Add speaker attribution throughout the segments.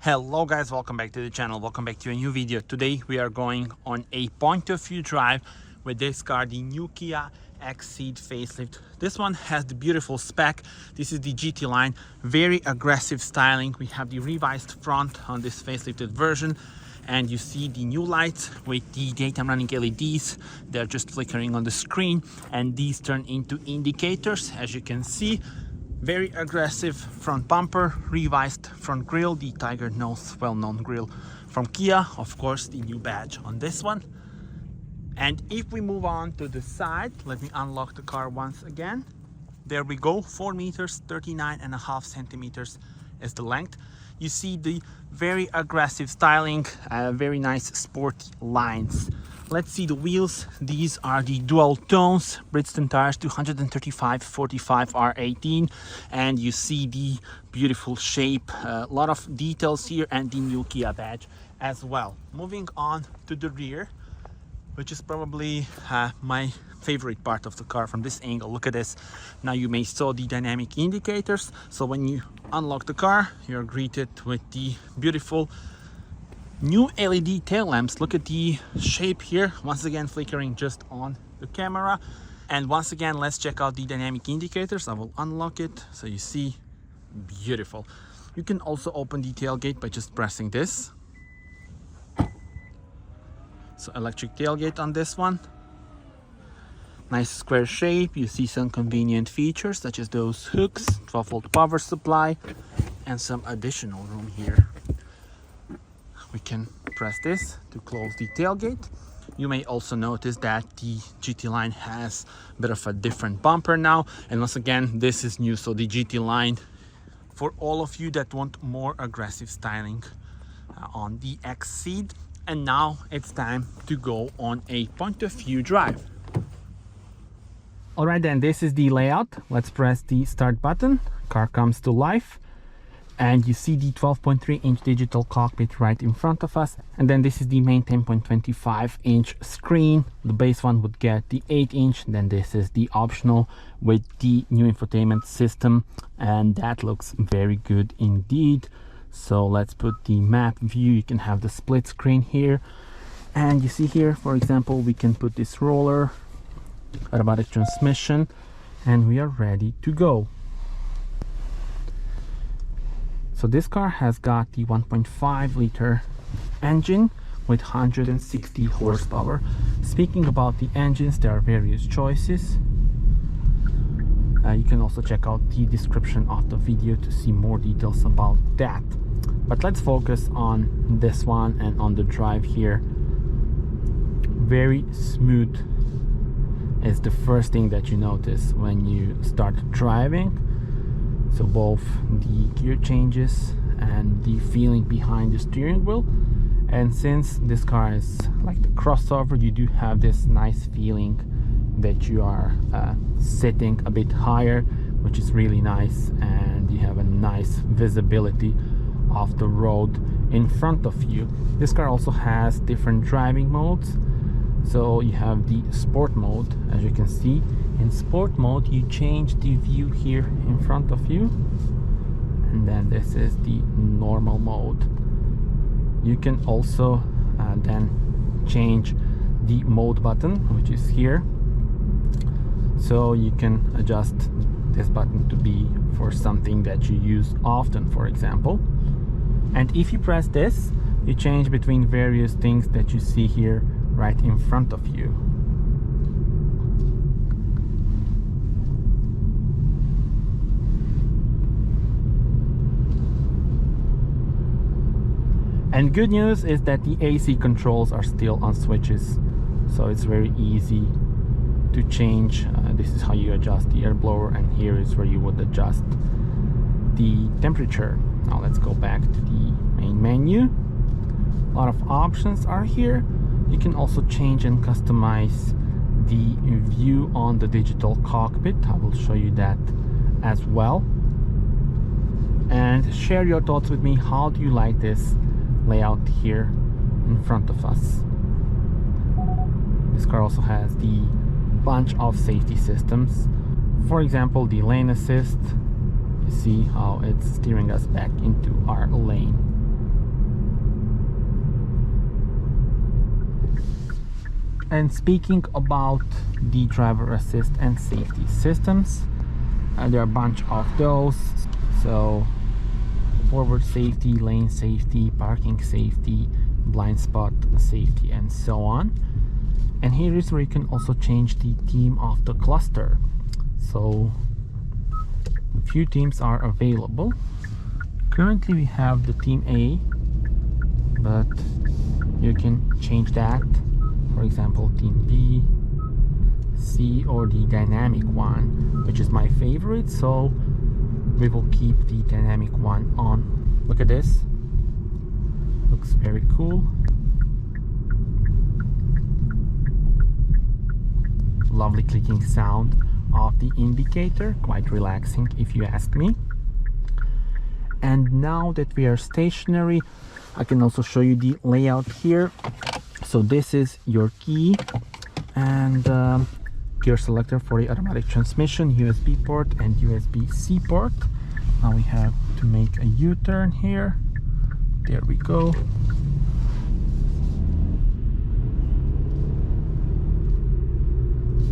Speaker 1: Hello guys, welcome back to the channel, welcome back to a new video. Today we are going on a point of view drive with this car, the new Kia XCeed facelift. This one has the beautiful spec. This is the GT line, very aggressive styling. We have the revised front on this facelifted version, and you see the new lights with the daytime running LEDs. They're just flickering on the screen, and these turn into indicators, as you can see. Very aggressive front bumper, revised front grille, the Tiger Nose well-known grille from Kia. Of course, the new badge on this one. And if we move on to the side, let me unlock the car once again. There we go, 4 meters, 39.5 centimeters is the length. You see the very aggressive styling, very nice sporty lines. Let's see the wheels. These are the dual tones Bridgestone tires, 235/45 R18, and you see the beautiful shape, a lot of details here, and the new Kia badge as well. Moving on to the rear, which is probably my favorite part of the car from this angle. Look at this. Now you may saw the dynamic indicators, so when you unlock the car, you're greeted with the beautiful new LED tail lamps. Look at the shape here, once again flickering just on the camera. And once again, let's check out the dynamic indicators. I will unlock it so you see. Beautiful. You can also open the tailgate by just pressing this. So electric tailgate on this one. Nice square shape. You see some convenient features such as those hooks, 12-volt power supply, and some additional room here. We can press this to close the tailgate. You may also notice that the GT line has a bit of a different bumper now, and once again this is new. So the GT line, for all of you that want more aggressive styling on the XCeed. And now it's time to go on a point of view drive. Alright then, this is the layout. Let's press the start button. Car comes to life. And you see the 12.3-inch digital cockpit right in front of us. And then this is the main 10.25-inch screen. The base one would get the 8-inch. Then this is the optional with the new infotainment system. And that looks very good indeed. So let's put the map view. You can have the split screen here. And you see here, for example, we can put this roller, automatic transmission, and we are ready to go. So this car has got the 1.5 liter engine with 160 horsepower. Speaking about the engines, there are various choices. You can also check out the description of the video to see more details about that. But let's focus on this one and on the drive here. Very smooth is the first thing that you notice when you start driving. So both the gear changes and the feeling behind the steering wheel. And since this car is like the crossover, you do have this nice feeling that you are sitting a bit higher, which is really nice, and you have a nice visibility of the road in front of you. This car also has different driving modes. So you have the sport mode, as you can see. In sport mode, you change the view here in front of you, and then this is the normal mode. You can also then change the mode button, which is here. So you can adjust this button to be for something that you use often, for example. And if you press this, you change between various things that you see here right in front of you. And good news is that the AC controls are still on switches, so it's very easy to change. This is how you adjust the air blower, and here is where you would adjust the temperature. Now let's go back to the main menu. A lot of options are here. You can also change and customize the view on the digital cockpit. I will show you that as well. And share your thoughts with me. How do you like this layout here in front of us? This car also has the bunch of safety systems. For example, the lane assist. You see how it's steering us back into our lane. And speaking about the driver assist and safety systems, there are a bunch of those. So forward safety, lane safety, parking safety, blind spot safety, and so on. And here is where you can also change the theme of the cluster. So a few themes are available. Currently we have the theme A, but you can change that. For example, theme B, C, or the dynamic one, which is my favorite, so we will keep the dynamic one on. Look at this, looks very cool. Lovely clicking sound of the indicator, quite relaxing if you ask me. And now that we are stationary, I can also show you the layout here. So this is your key and gear selector for the automatic transmission, USB port and USB-C port. Now we have to make a U-turn here. There we go.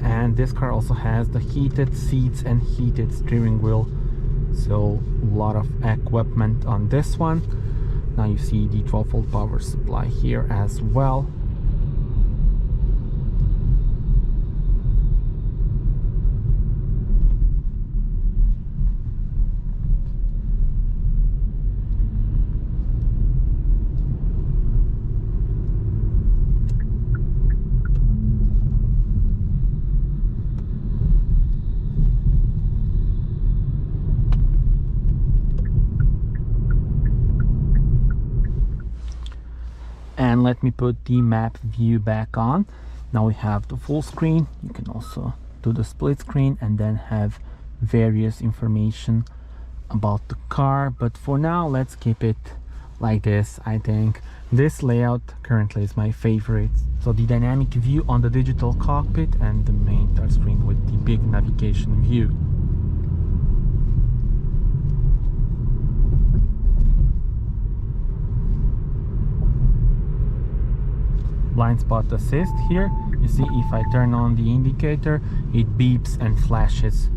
Speaker 1: And this car also has the heated seats and heated steering wheel, so a lot of equipment on this one. Now you see the 12-volt power supply here as well. And let me put the map view back on. Now we have the full screen. You can also do the split screen and then have various information about the car, but for now let's keep it like this. I think this layout currently is my favorite. So the dynamic view on the digital cockpit and the main touchscreen with the big navigation view. Blind spot assist here. You see, if I turn on the indicator, it beeps and flashes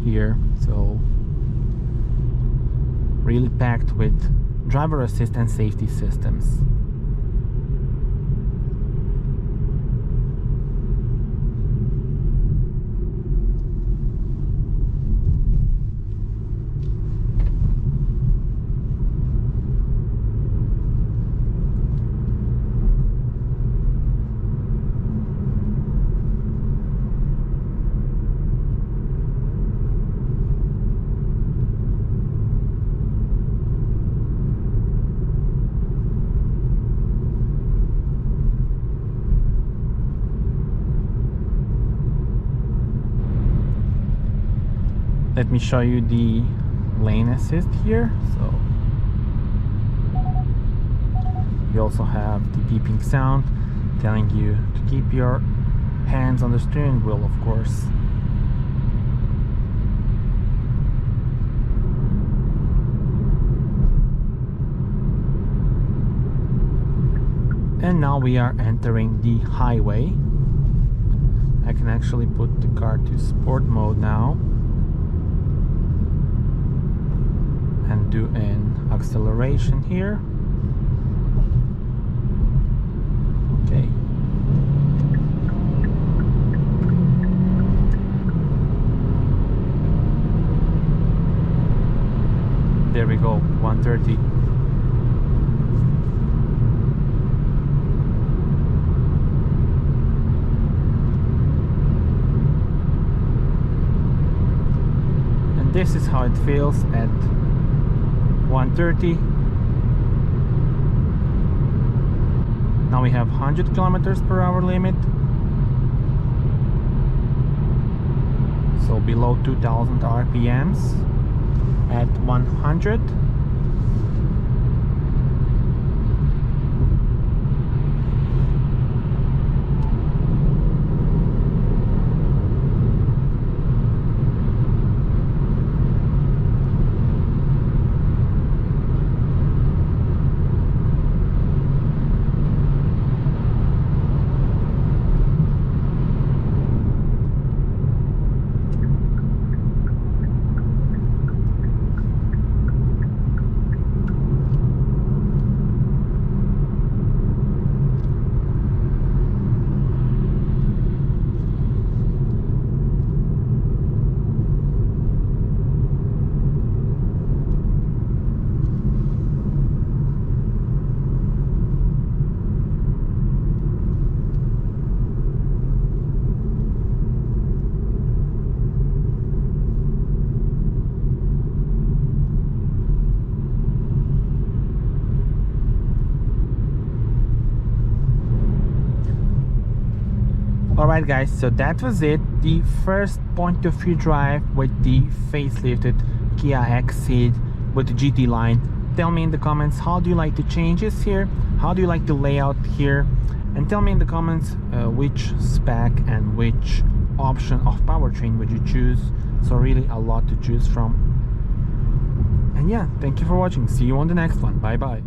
Speaker 1: here. So really packed with driver assist and safety systems. Let me show you the lane assist here. So you also have the beeping sound telling you to keep your hands on the steering wheel, of course. And now we are entering the highway. I can actually put the car to sport mode now and do an acceleration here. Okay. There we go, 130. And this is how it feels at 130. Now we have 100 kilometers per hour limit, so below 2000 RPMs at 100. Alright guys, so that was it, the first point of view drive with the facelifted Kia XCeed with the GT line. Tell me in the comments, how do you like the changes here, how do you like the layout here, and tell me in the comments which spec and which option of powertrain would you choose. So really a lot to choose from. And yeah, thank you for watching, see you on the next one, bye bye.